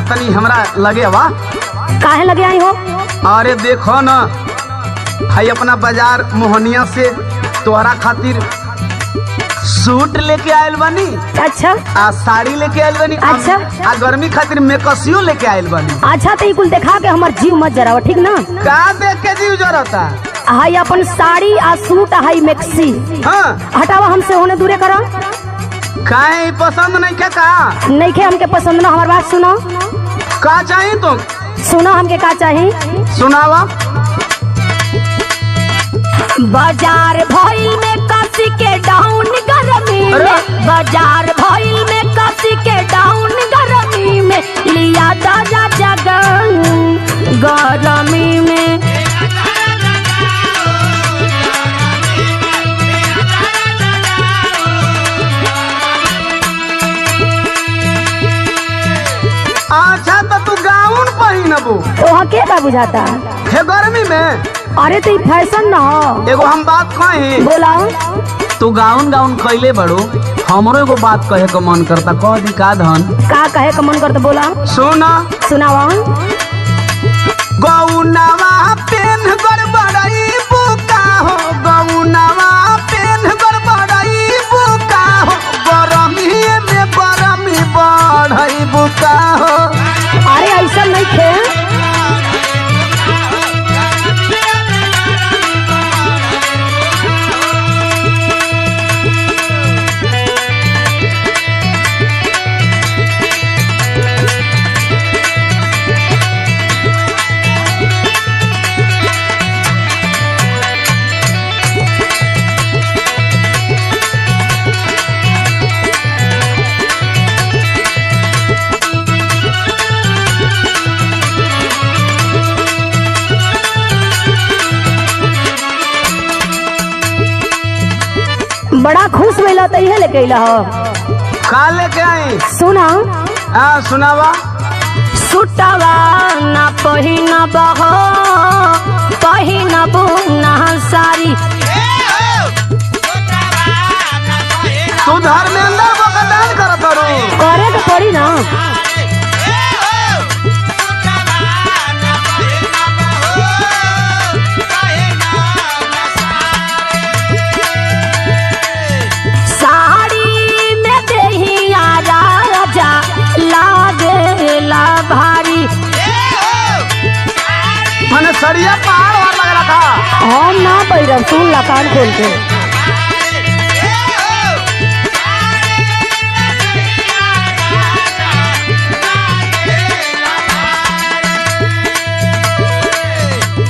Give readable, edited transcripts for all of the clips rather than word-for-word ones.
तनी हमरा लगे वा। काहे लगे आई हो? अरे देखो न, भाई अपना बाजार मोहनिया से तोहरा खातिर सूट लेके आयल बनी। अच्छा। आ साड़ी लेके आयल बनी। अच्छा। आ गर्मी खातिर मेकसियो लेके आयल बनी। अच्छा तो कुल देखा के हमार जीव मत जरावा, ठीक ना? का देख के जीव जरता? हाई अपन साड़ी आ सूट हाई मैक्सी। हाँ हटावा हमसे, होने दूरे करा। काहे पसंद नहीं के का? नहीं के हमके पसंद ना। हमार बात सुनो। का चाहिए तो सुनो हमके का चाहिए। सुनावा। बाजार भइल में कसी के डाउन गरमी में, बाजार भइल में कसी के डाउन गरमी में, लिया दादा जगन गरमी में। अच्छा तो तू गाउन पहनबू? ओहा के का बुझाता हे गर्मी में? अरे तो फैशन ना हो। एगो हम बात कही। बोलाओ। तू गाउन खैले बड़ो, हमरो एगो बात कहे का मन करता। कह दी का धन? का कहे का मन करता? बोला। सुना। सुनावा। गौनावा पेन गड़बड़ाई बुका हो, गौनावा पेन गड़बड़ाई बुका हो, गरमी में गरमी बढ़ई बुका हो। अरे ऐसा नहीं थे। बड़ा खुश भइला त इहे लेके अइला हो। का लेके आई? सुना। हाँ सुनावा। सुटवा ना पहिनब हो, पहिनबू ना साड़ी। तू धर्मेंद्र बकदान करत रू? करे तो पड़ी ना। मैंने सरिया पहाड़ वाला लग रहा था। हम ना बैरम, सुन ला कान खोल के।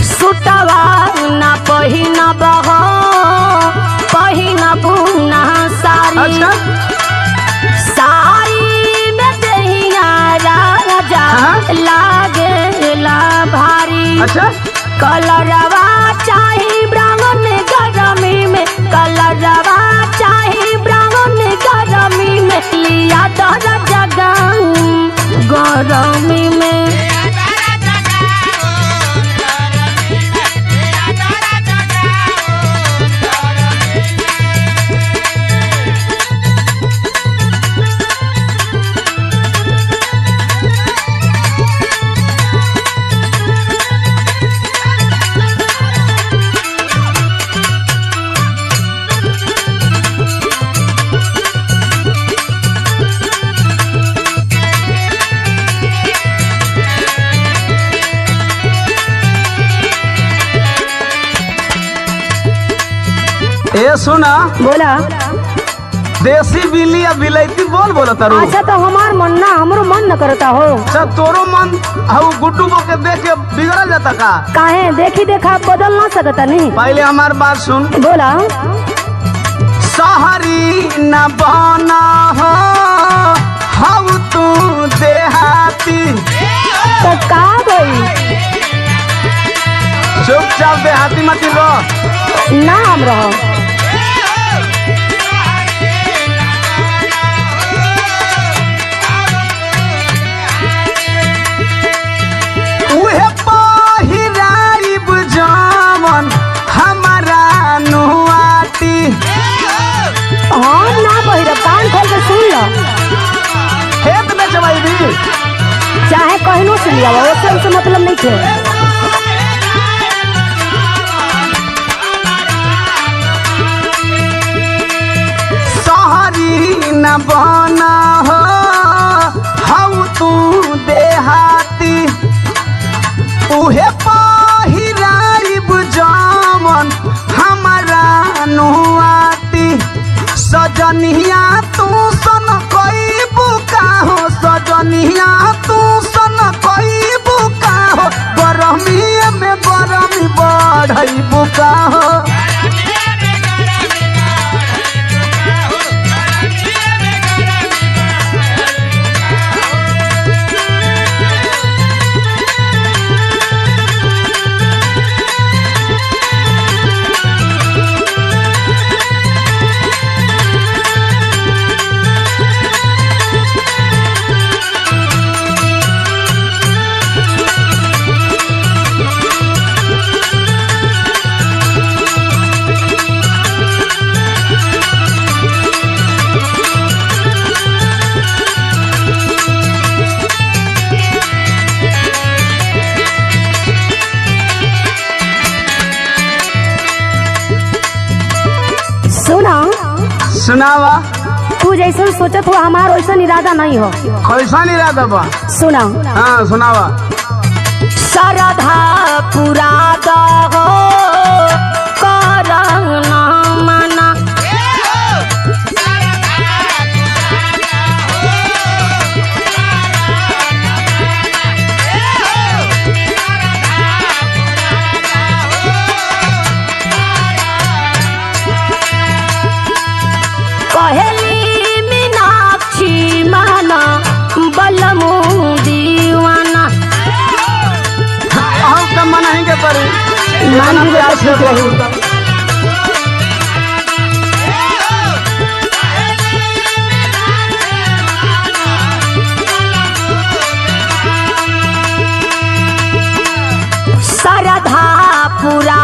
सुटवा ना पहिनब हो, पहिनबू ना साड़ी। अच्छा। साड़ी में दहिया राजा लागेला भारी। अच्छा। कलरवा चाही ब्राउन गरमी में, कलरवा चाही ब्राउन गरमी में, लिया दादा जगन गरमी में। ए सुना। बोला। देसी बिल्ली या बिलैती बोल बोला तारू? अच्छा तो हमार मन ना, हमरो मन न करता हो। सब तोरो मन हाउ गुड्डू को के देख के बिगड़ जाता का? काहे देखी देखा बदल ना सकता नहीं। पहले हमार बात सुन। बोला। शहरी न बना हो, हाउ तू देहाती। तो का गई? चुपचाप देहाती मत रहो। ना हम रहो। उहे पहिराइब जवन हमारा नुआती। हम ना पहिरब, कान खोल के सुन लो। खेत में जवाई भी चाहे से लिया वो से मतलब नहीं थे। सहरी न बना हो हम तू देहाती उहे पहिराइब जामन हमारा नुआती सजनिया तू सन कोई बुका हो सजनिया तू सन कोई बुका हो गरमी में गरमी बढ़ई बुका हो। सुनावा तू जैसे सोचत हो हमार वैसा इरादा नहीं हो। कैसा इरादा बा? सुना। हाँ सुनावा। श्रद्धा पूरा दो करना मना पहली मीनाक्षी माना बलमू दीवाना हम कब मनाएंगे पर श्रद्धा पूरा